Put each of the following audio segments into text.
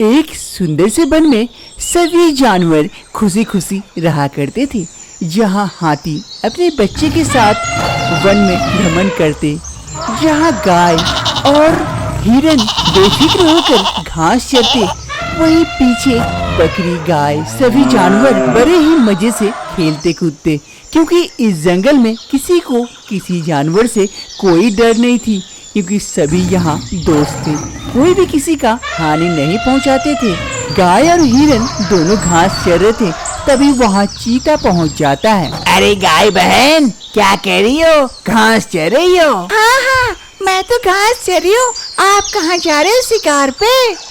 एक सुंदर से वन में सभी जानवर खुशी खुशी रहा करते थे। जहाँ हाथी अपने बच्चे के साथ वन में भ्रमण करते, जहाँ गाय और हिरन बेफिक्र होकर घास चरते, वहीं पीछे बकरी, गाय, सभी जानवर बड़े ही मजे से खेलते कूदते, क्योंकि इस जंगल में किसी को किसी जानवर से कोई डर नहीं थी, क्योंकि सभी यहाँ दोस्त थे। कोई भी किसी का हानि नहीं पहुँचाते थे। गाय और हिरन दोनों घास चर रहे थे, तभी वहाँ चीता पहुँच जाता है। अरे गाय बहन, क्या कह रही हो? घास चर रही हो? हाँ, मैं तो घास चर रही हूँ। आप कहाँ जा रहे हो? शिकार पे?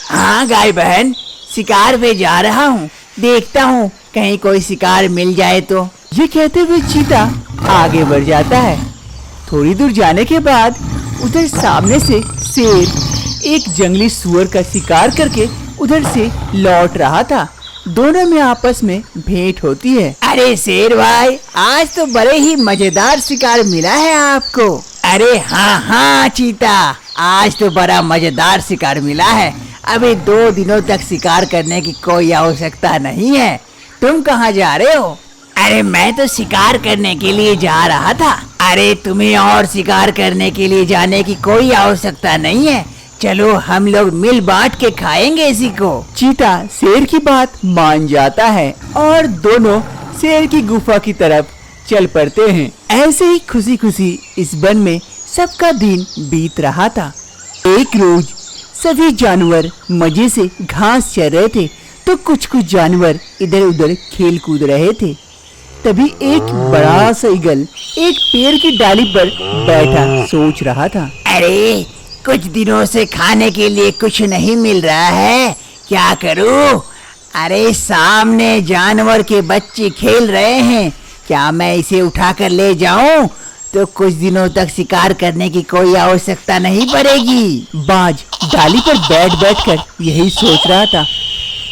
हाँ गाय बहन, शिकार पे जा रहा हूँ। देखता हूँ कहीं कोई शिकार मिल जाए तो। ये कहते हुए चीता आगे बढ़ जाता है। थोड़ी दूर जाने के बाद उधर सामने से शेर एक जंगली सुअर का शिकार करके उधर से लौट रहा था। दोनों में आपस में भेंट होती है। अरे शेर भाई, आज तो बड़े ही मजेदार शिकार मिला है आपको। अरे हाँ चीता, आज तो बड़ा मजेदार शिकार मिला है। अभी 2 दिनों तक शिकार करने की कोई आवश्यकता नहीं है। तुम कहाँ जा रहे हो? अरे मैं तो शिकार करने के लिए जा रहा था। अरे तुम्हें और शिकार करने के लिए जाने की कोई आवश्यकता नहीं है। चलो हम लोग मिल बांट के खाएंगे इसी को। चीता शेर की बात मान जाता है और दोनों शेर की गुफा की तरफ चल पड़ते हैं। ऐसे ही खुशी खुशी इस वन में सबका दिन बीत रहा था। एक रोज सभी जानवर मजे से घास चर रहे थे, तो कुछ जानवर इधर उधर खेल कूद रहे थे। तभी एक बड़ा सा ईगल एक पेड़ की डाली पर बैठा सोच रहा था। अरे कुछ दिनों से खाने के लिए कुछ नहीं मिल रहा है, क्या करूं? अरे सामने जानवर के बच्चे खेल रहे हैं, क्या मैं इसे उठाकर ले जाऊं? तो कुछ दिनों तक शिकार करने की कोई आवश्यकता नहीं पड़ेगी। बाज डाली पर बैठ कर यही सोच रहा था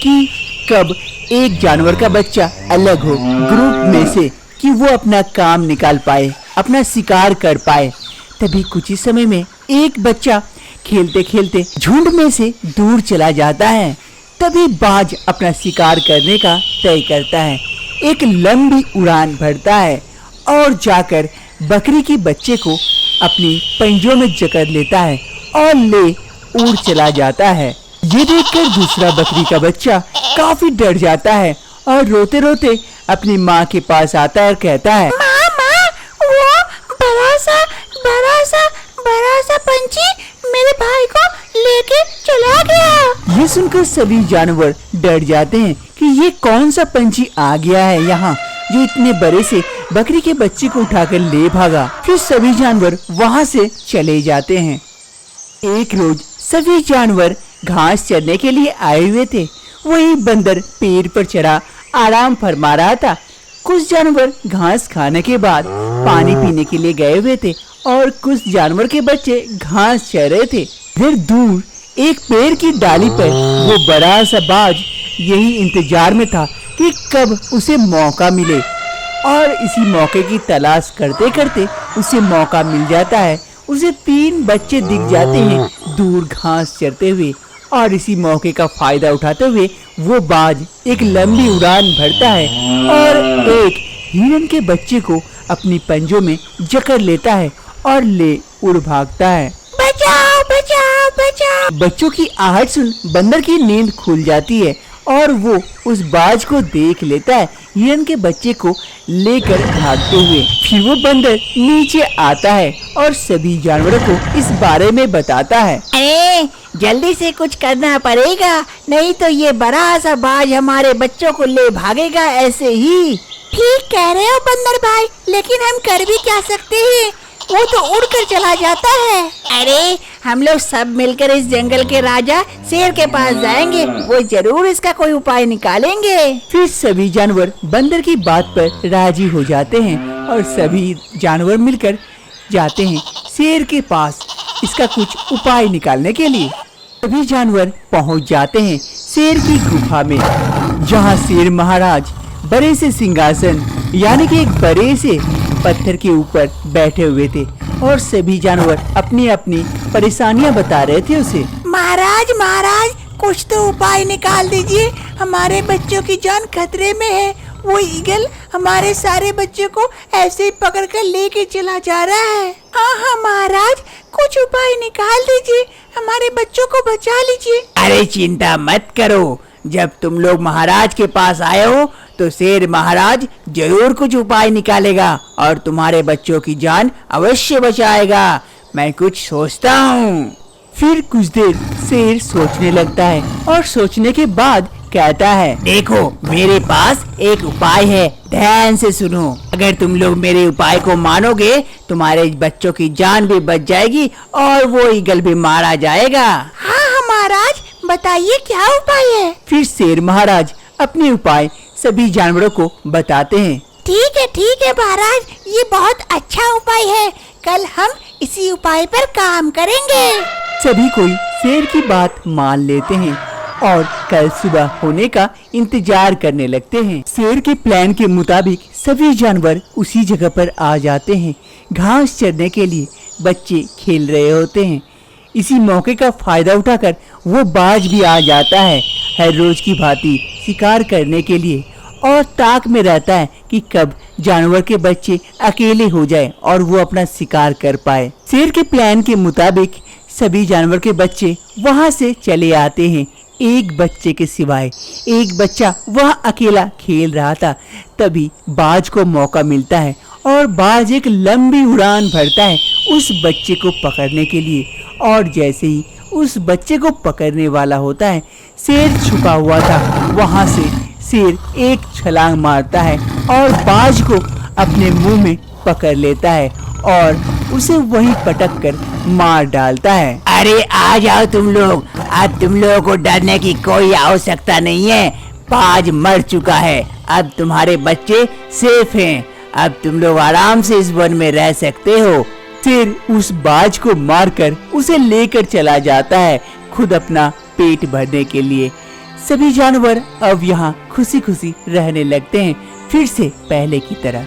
कि कब एक जानवर का बच्चा अलग हो ग्रुप में से, कि वो अपना काम निकाल पाए, अपना शिकार कर पाए। तभी कुछ ही समय में एक बच्चा खेलते खेलते झुंड में से दूर चला जाता है। तभी बाज अपना शिकार करने का तय करता है। एक लंबी उड़ान भरता है और जाकर बकरी के बच्चे को अपनी पंजों में जकड़ लेता है और ले उड़ चला जाता है। ये देखकर दूसरा बकरी का बच्चा काफी डर जाता है और रोते रोते अपनी माँ के पास आता है और कहता है, माँ, वो बड़ा सा पंछी मेरे भाई को लेके चला गया। ये सुनकर सभी जानवर डर जाते हैं कि ये कौन सा पंछी आ गया है यहाँ, जो इतने बड़े से बकरी के बच्चे को उठाकर ले भागा। फिर सभी जानवर वहाँ से चले जाते हैं। एक रोज सभी जानवर घास चरने के लिए आए हुए थे। वही बंदर पेड़ पर चढ़ा आराम फरमा रहा था। कुछ जानवर घास खाने के बाद पानी पीने के लिए गए हुए थे और कुछ जानवर के बच्चे घास चर रहे थे। फिर दूर एक पेड़ की डाली पर वो बड़ा सा बाज यही इंतजार में था कि कब उसे मौका मिले, और इसी मौके की तलाश करते करते उसे मौका मिल जाता है। उसे 3 बच्चे दिख जाते हैं दूर घास चरते हुए, और इसी मौके का फायदा उठाते हुए वो बाज एक लंबी उड़ान भरता है और एक हिरन के बच्चे को अपनी पंजों में जकड़ लेता है और ले उड़ भागता है। बचाओ बचाओ बचाओ। बच्चों की आहट सुन बंदर की नींद खुल जाती है और वो उस बाज को देख लेता है, हिरन के बच्चे को लेकर भागते हुए। फिर वो बंदर नीचे आता है और सभी जानवरों को इस बारे में बताता है। अरे जल्दी से कुछ करना पड़ेगा, नहीं तो ये बड़ा सा बाज हमारे बच्चों को ले भागेगा ऐसे ही। ठीक कह रहे हो बंदर भाई, लेकिन हम कर भी क्या सकते हैं? वो तो उड़कर चला जाता है। अरे हम लोग सब मिलकर इस जंगल के राजा शेर के पास जाएंगे, वो जरूर इसका कोई उपाय निकालेंगे। फिर सभी जानवर बंदर की बात पर राजी हो जाते हैं और सभी जानवर मिलकर जाते हैं शेर के पास इसका कुछ उपाय निकालने के लिए। सभी जानवर पहुंच जाते हैं शेर की गुफा में, जहां शेर महाराज बड़े से सिंहासन यानी कि एक बड़े से पत्थर के ऊपर बैठे हुए थे और सभी जानवर अपनी अपनी परेशानियां बता रहे थे उसे। महाराज कुछ तो उपाय निकाल दीजिए, हमारे बच्चों की जान खतरे में है। वो ईगल हमारे सारे बच्चों को ऐसे ही पकड़ कर लेके चला जा रहा है। हाँ महाराज, कुछ उपाय निकाल दीजिए, हमारे बच्चों को बचा लीजिए। अरे चिंता मत करो, जब तुम लोग महाराज के पास आए हो तो शेर महाराज जरूर कुछ उपाय निकालेगा और तुम्हारे बच्चों की जान अवश्य बचाएगा। मैं कुछ सोचता हूँ। फिर कुछ देर शेर सोचने लगता है और सोचने के बाद कहता है, देखो मेरे पास एक उपाय है, ध्यान से सुनो। अगर तुम लोग मेरे उपाय को मानोगे तुम्हारे बच्चों की जान भी बच जाएगी और वो ईगल भी मारा जाएगा। हाँ महाराज, बताइए क्या उपाय है। फिर शेर महाराज अपने उपाय सभी जानवरों को बताते हैं। ठीक है महाराज, ये बहुत अच्छा उपाय है, कल हम इसी उपाय पर काम करेंगे। सभी कोई शेर की बात मान लेते हैं और कल सुबह होने का इंतजार करने लगते हैं। शेर के प्लान के मुताबिक सभी जानवर उसी जगह पर आ जाते हैं। घास चरने के लिए बच्चे खेल रहे होते हैं। इसी मौके का फायदा उठाकर वो बाज भी आ जाता है, हर रोज की भांति शिकार करने के लिए, और ताक में रहता है कि कब जानवर के बच्चे अकेले हो जाए और वो अपना शिकार कर पाए। शेर के प्लान के मुताबिक सभी जानवर के बच्चे वहां से चले आते हैं, एक बच्चे के सिवाय। एक बच्चा वह अकेला खेल रहा था। तभी बाज को मौका मिलता है और बाज एक लंबी उड़ान भरता है उस बच्चे को पकड़ने के लिए, और जैसे ही उस बच्चे को पकड़ने वाला होता है, शेर छुपा हुआ था, वहां से शेर एक छलांग मारता है और बाज को अपने मुंह में पकड़ लेता है और उसे वहीं पटक कर मार डालता है। अरे आ जाओ तुम लोग, अब तुम लोगों को डरने की कोई आवश्यकता नहीं है, बाज मर चुका है, अब तुम्हारे बच्चे सेफ हैं, अब तुम लोग आराम से इस वन में रह सकते हो। शेर उस बाज को मारकर उसे लेकर चला जाता है, खुद अपना पेट भरने के लिए। सभी जानवर अब यहाँ खुशी खुशी रहने लगते हैं, फिर से पहले की तरह।